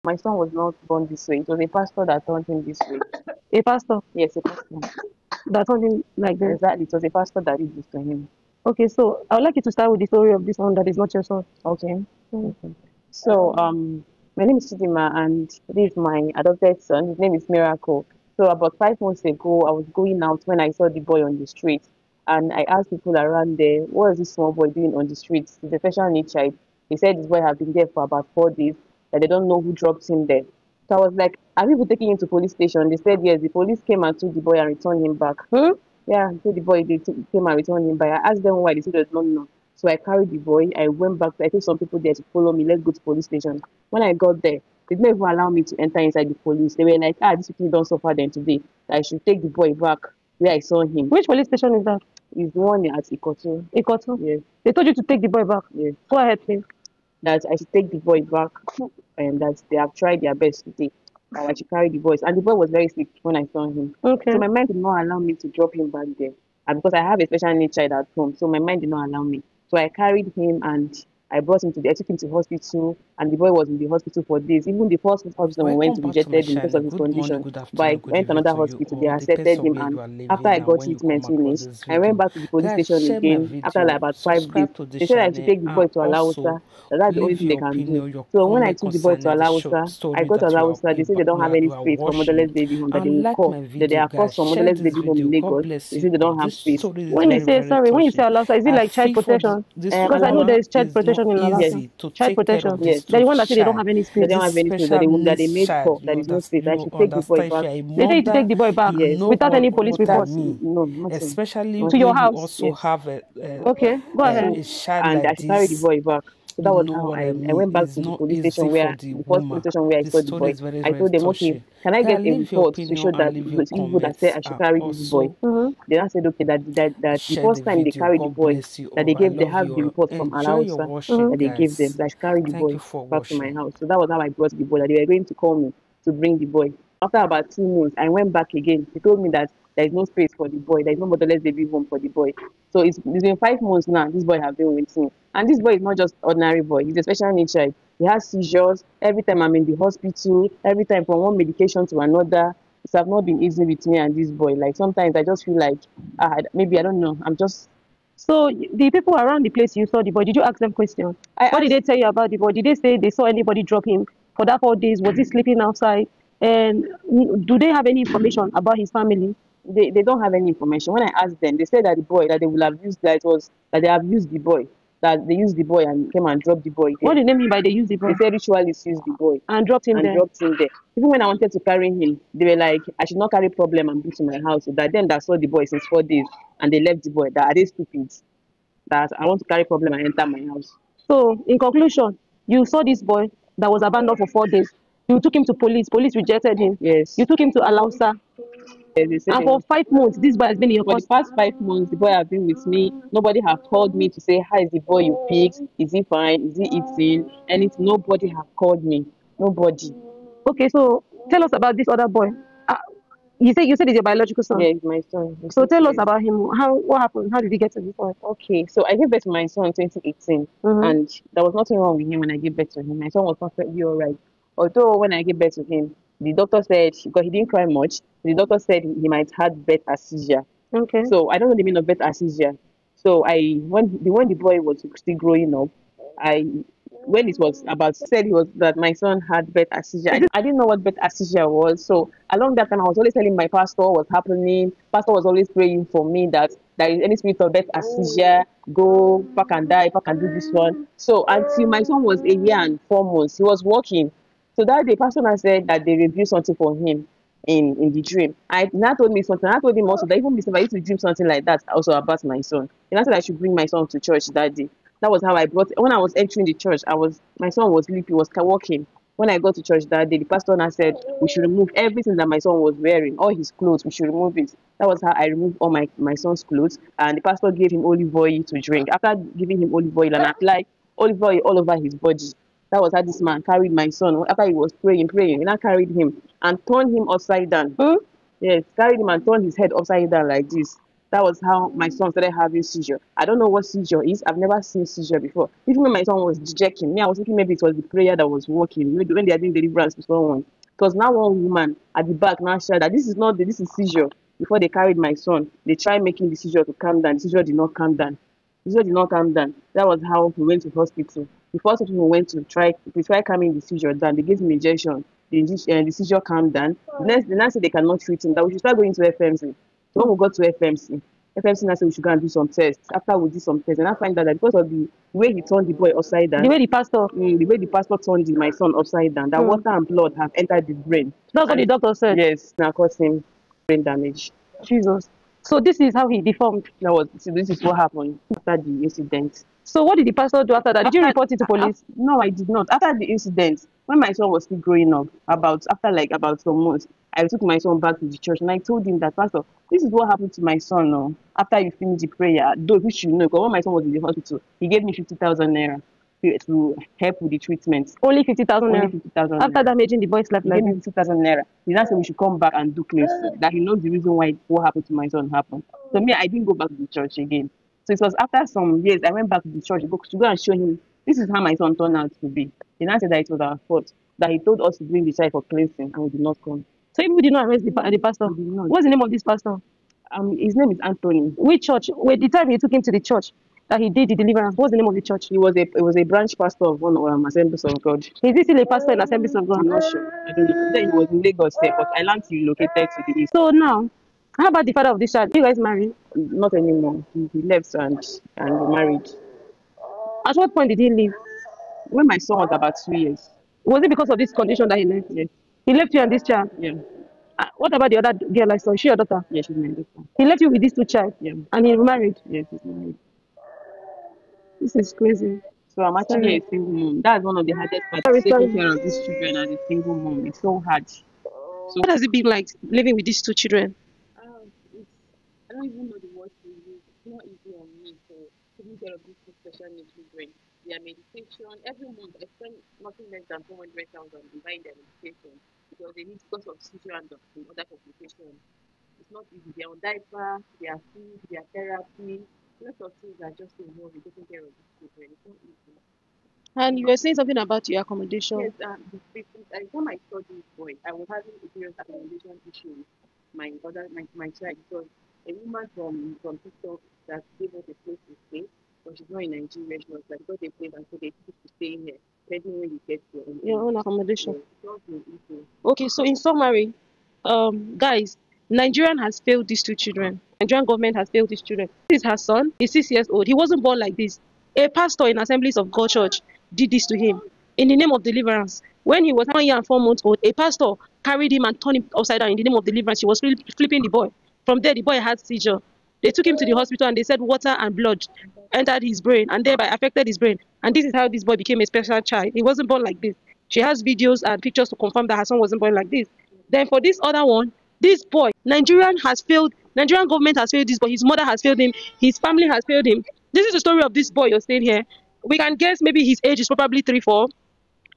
My son was not born this way. It was a pastor that turned him this way. A pastor Yes, a pastor. that told him like this. Exactly. It was a pastor that did this to him. Okay, so I would like you to start with the story of this one that is not your son. Okay. Mm. Okay. So, my name is Chidima, and this is my adopted son. His name is Miracle. So, about 5 months ago, I was going out when I saw the boy on the street, and I asked people around there, "What is this small boy doing on the streets? He's a special needs child." They said this boy has been there for about 4 days, that they don't know who dropped him there. So I was like, "Are people taking him to police station?" They said yes. The police came and took the boy and returned him back. Yeah, so the boy came and returned him back. I asked them why. They said they did not know. So I carried the boy. I went back. I told some people there to follow me. Let's go to police station. When I got there, they didn't even allow me to enter inside the police. They were like, these people don't suffer them today. That I should take the boy back where I saw him. Which police station is that? He's the one at Ikotu. Ikotu? Yes, They told you to take the boy back. yes. Go ahead, please. That I should take the boy back, and that they have tried their best to take. That I should carry the boys. And the boy was very sick when I saw him. Okay. So my mind did not allow me to drop him back there. And because I have a special needs child at home, so my mind did not allow me. So I carried him and I took him to hospital, and the boy was in the hospital for days. Even the first hospital we went to Welcome back to my rejected him because of channel. his Good morning, condition. good But afternoon, I good went to evening another to you hospital, they all. accepted Depends on him, where and you are living after I and got when you treatment come across finished, this I went video. back to the police Guys, station share my again after like video, about 5 days. subscribe to the They said I should channel, take the boy and to also Alausa. That's the only leave thing they your can do. opinion, your So when I comment took the boy to concerning the Alausa, I story got to that Alausa. They said they don't have any you are space for watching. motherless baby home that they And will like call. my That they video, are called guys. for Share motherless this baby home video. in God Lagos. bless They you say they all. don't have This space. story is When you very, say very sorry, when you say touching. Alausa, is it I like child feel for protection? this Because I know Alausa. there woman is child is not protection in Alausa. easy to Child take care protection. of Yes. this They're two the one that say they don't child. have any They space. don't This have any space that they special that they needs made child, call that is no space. I you should take the boy understand. If back. you are a They tell you to mother, take the boy back you Yes. know without any police what I report. mean. No, nothing. Especially To your when you house. also Yes. have Okay, go ahead. a child And I like should carry the this. boy back. So that You was know how what I I mean. went back It's to the not police station easy for where the the first police woman. station where I The saw the story boy. is very, I very told them, okay, touching. can I get Guys, a leave your report to opinion show and that leave your people that say comments, I should and carry this boy? also They now said, okay, that the share the first time they video. carried the God boy, bless you that all. I they love have you the all. report from Enjoy your Alausa watching, that they gave them. guys. So I should carry the Thank boy you for back to my watching. house. So that was how I brought the boy, that they were going to call me to bring the boy. After about 2 months, I went back again. They told me that there is no space for the boy. There is no motherless baby home for the boy. So it's been 5 months now. This boy have been with me. And this boy is not just ordinary boy. He's a special needs child. He has seizures. Every time I'm in the hospital, every time from one medication to another, it have not been easy with me and this boy. Like sometimes I just feel like maybe I don't know. I'm just So the people around the place you saw the boy, did you ask them questions? I What did asked they tell you about the boy? Did they say they saw anybody drop him for that 4 days? Was he sleeping outside? And do they have any information about his family? they don't have any information. When I asked them, they said that the boy that they will have used that it was that they have used the boy, that they used the boy and came and dropped the boy What there. did they mean by they used the They boy said ritualists used the boy and dropped him and there? dropped him there. Even when I wanted to carry him, they were like, I should not carry problem and bring to my house. So that them that saw the boy since 4 days and they left the boy, that are they stupid? That I want to carry problem and enter my house. So in conclusion, you saw this boy that was abandoned for 4 days. You took him to police. Police rejected him. Yes. You took him to Alausa. Yes, they said And for 5 months, this boy has been in your for the custody. past 5 months, the boy have been with me. Nobody have called me to say, how is the boy you picked? Is he fine? Is he eating? Anything? Nobody have called me. Nobody. Okay, so tell us about this other boy. Uh, you said he's your biological son. Yeah, it's my son. So tell us about him. What happened? How did he get to this point? Okay, so I gave birth to my son in 2018, Mm-hmm. and there was nothing wrong with him when I gave birth to him. My son was perfectly all right. Although when I gave birth to him, the doctor said, because he didn't cry much, the doctor said he might have birth anesthesia. Okay. So I don't know the meaning of birth anesthesia. So when the boy was still growing up, I when it was about said he was that my son had birth anesthesia. I didn't know what birth anesthesia was. So along that time, I was always telling my pastor what was happening. Pastor was always praying for me that there is any spirit of birth anesthesia, go back and die, if I can do this one. So until my son was a year and 4 months, he was walking. So that day, pastor now said that they reviewed something for him in the dream. I now told me something. I told him also that even if I used to dream something like that also about my son. And I said I should bring my son to church that day. That was how I brought. When I was entering the church, my son was sleepy, was walking. When I got to church that day, the pastor now said we should remove everything that my son was wearing, all his clothes. We should remove it. That was how I removed all my son's clothes, and the pastor gave him olive oil to drink. After giving him olive oil and applied olive oil all over his body, that was how this man carried my son. After he was praying, he now carried him and turned him upside down. Hmm? Yes, carried him and turned his head upside down like this. That was how my son started having seizure. I don't know what seizure is. I've never seen seizure before. Even when my son was checking me, I was thinking maybe it was the prayer that was working. Maybe when they are doing deliverance to someone. Because now one woman at the back now said that this is not this is seizure. Before they carried my son, they tried making the seizure to calm down. The seizure did not calm down. The seizure did not calm down. That was how we went to hospital. The first hospital we went to try calming the seizure down. They gave him injection. The seizure calmed down. The next day they cannot treat him. That we should start going to FMC. So when we got to FMC now said we should go and do some tests. After we did some tests, and I find out that because of the way he turned the boy upside down, The way the pastor, the way the pastor turned my son upside down, that water and blood have entered the brain. that's what the doctor said. Yes, now caused him brain damage. Jesus. So this is how he deformed. This is what happened after the incident. So what did the pastor do after that? Did you report it to police? No, I did not. After the incident, when my son was still growing up, after some months, I took my son back to the church and I told him that, Pastor, this is what happened to my son. No, after you finish the prayer, though you should know, because when my son was in the hospital, he gave me 50,000 naira to help with the treatment. Only 50,000 Only naira. 50,000. After damaging the boy's life He like gave me this. 50,000 naira. He now said we should come back and do cleansing. That he knows the reason why what happened to my son happened. So me, I didn't go back to the church again. So it was after some years I went back to the church to go and show him this is how my son turned out to be. He now said that it was our fault. That he told us to bring the child for cleansing and we did not come. So you did not arrest the pastor? We did not. What's the name of this pastor? His name is Anthony. Which church? Wait, the time you took him to the church that he did the deliverance, what's the name of the church? He was a branch pastor of one of Assemblies of God. Is he still a pastor in Assemblies of God? I'm not sure. I don't know. Then he was in Lagos there, but I learned he relocated to the east. So now, how about the father of this child? You guys married? Not anymore. He left and married. At what point did he leave? When my son was about 2 years. Was it because of this condition that he left? Yes. He left you and this child? Yeah. What about the other girl I saw? Is she your daughter? Yeah, she's my daughter. He left you with these two child? Yeah. And he remarried? Yes, he's married. This is crazy. So I'm actually a single mom. That's one of the hardest parts. Taking care of these children as a single mom. It's so hard. So what has it been like living with these two children? I don't even know the words to use. It's not easy on me. So taking care of these two special needs children, their medication, every month I spend nothing less than 400,000 buying their medication because they need because of seizure and other complications. It's not easy. They're on diaper, their food, their therapy. Lots of things are just involved in taking care of these children. It's not easy. And you were saying something about your accommodation. Yes, I when I saw this boy, I was having a serious accommodation issue with my child because a woman from TikTok that gave us a place to stay, but she's not in Nigeria. She was like, because they paid and so they need to stay here, depending when you get your own accommodation. Yeah, okay, so in summary, guys, Nigerian has failed these two children. Nigerian government has failed these children. This is her son. He's 6 years old. He wasn't born like this. A pastor in Assemblies of God Church did this to him in the name of deliverance. When he was 1 year and 4 months old, a pastor carried him and turned him upside down in the name of deliverance. He was flipping the boy. From there, the boy had seizure. They took him to the hospital and they said water and blood entered his brain and thereby affected his brain. And this is how this boy became a special child. He wasn't born like this. She has videos and pictures to confirm that her son wasn't born like this. Then for this other one, this boy, Nigerian government has failed this boy. His mother has failed him. His family has failed him. This is the story of this boy you're staying here. We can guess maybe his age is probably 3, 4.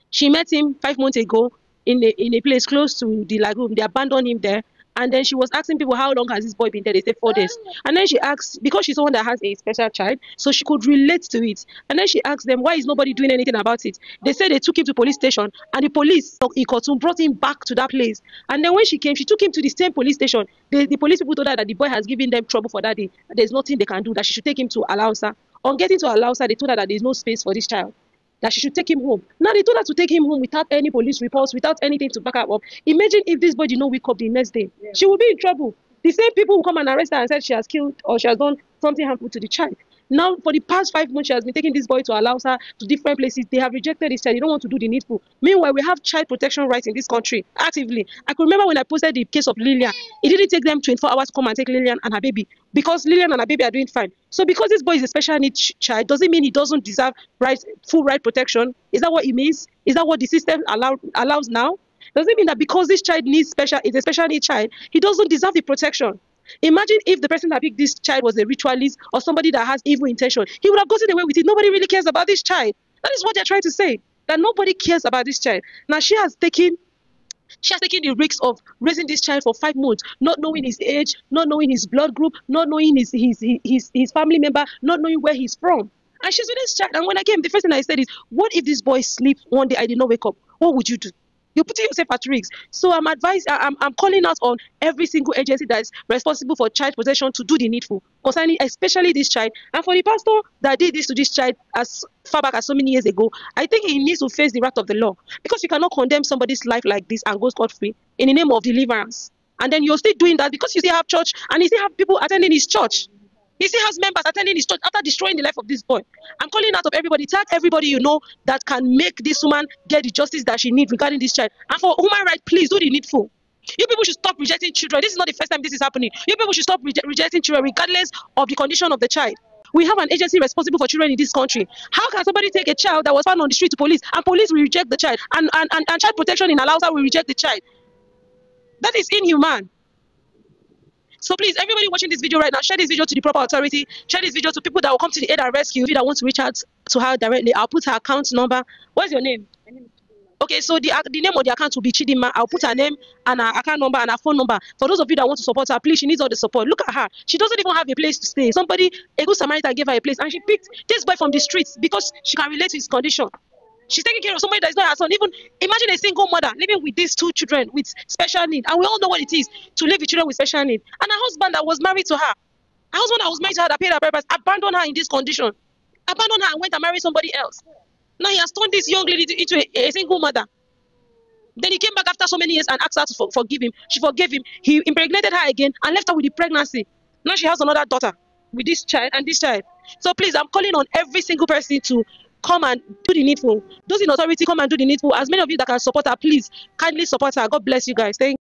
She met him 5 months ago in a place close to the lagoon. They abandoned him there. And then she was asking people, how long has this boy been there? They said 4 days. And then she asked, because she's someone that has a special child, so she could relate to it. And then she asked them, why is nobody doing anything about it? They said they took him to police station, and the police, Ikotum, brought him back to that place. And then when she came, she took him to the same police station. The police people told her that the boy has given them trouble for that day. There's nothing they can do, that she should take him to Alausa. On getting to Alausa, they told her that there's no space for this child, that she should take him home. Now they told her to take him home without any police reports, without anything to back her up. Imagine if this boy did not wake up the next day. Yeah. She would be in trouble. The same people will come and arrest her and said she has killed or she has done something harmful to the child. Now, for the past 5 months, she has been taking this boy to Alausa, to different places. They have rejected this child. They don't want to do the needful. Meanwhile, we have child protection rights in this country actively. I could remember when I posted the case of Lillian. It didn't take them 24 hours to come and take Lillian and her baby, because Lillian and her baby are doing fine. So because this boy is a special needs child, doesn't mean he doesn't deserve full right protection. Is that what it means? Is that what the system allows now? Does it mean that because this child is a special needs child, he doesn't deserve the protection? Imagine if the person that picked this child was a ritualist or somebody that has evil intention. He would have gotten away with it. Nobody really cares about this child. That is what they're trying to say, that nobody cares about this child. Now she has taken She has taken the risks of raising this child for 5 months, not knowing his age, not knowing his blood group, not knowing his family member, not knowing where he's from. And she's with this child. And when I came, the first thing I said is, what if this boy sleep one day, I did not wake up? What would you do? You're putting yourself at risk. So I'm calling out on every single agency that is responsible for child protection to do the needful concerning especially this child. And for the pastor that did this to this child as far back as so many years ago, I think he needs to face the wrath of the law, because you cannot condemn somebody's life like this and go scot-free in the name of deliverance. And then you're still doing that because you still have church and you still have people attending his church. He still has members attending his church after destroying the life of this boy. I'm calling out of everybody. Tag everybody you know that can make this woman get the justice that she needs regarding this child. And for human rights, please do the needful. You people should stop rejecting children. This is not the first time this is happening. You people should stop rejecting children regardless of the condition of the child. We have an agency responsible for children in this country. How can somebody take a child that was found on the street to police, and police will reject the child, and child protection in Alausa will reject the child? That is inhuman. So please, everybody watching this video right now, share this video to the proper authority. Share this video to people that will come to the aid and rescue. If you that want to reach out to her directly, I'll put her account number. What's your name? Okay, so the name of the account will be Chidima. I'll put her name and her account number and her phone number. For those of you that want to support her, please, she needs all the support. Look at her. She doesn't even have a place to stay. Somebody, a good Samaritan, gave her a place, and she picked this boy from the streets because she can relate to his condition. She's taking care of somebody that is not her son. Even imagine a single mother living with these 2 children with special need. And we all know what it is to live with children with special need. And her husband that was married to her, that paid her purpose, abandoned her in this condition. Abandoned her and went and married somebody else. Now he has turned this young lady into a single mother. Then he came back after so many years and asked her to forgive him. She forgave him. He impregnated her again and left her with the pregnancy. Now she has another daughter with this child and this child. So please, I'm calling on every single person to come and do the needful. Those in authority, come and do the needful. As many of you that can support her, please kindly support her. God bless you guys. Thank you.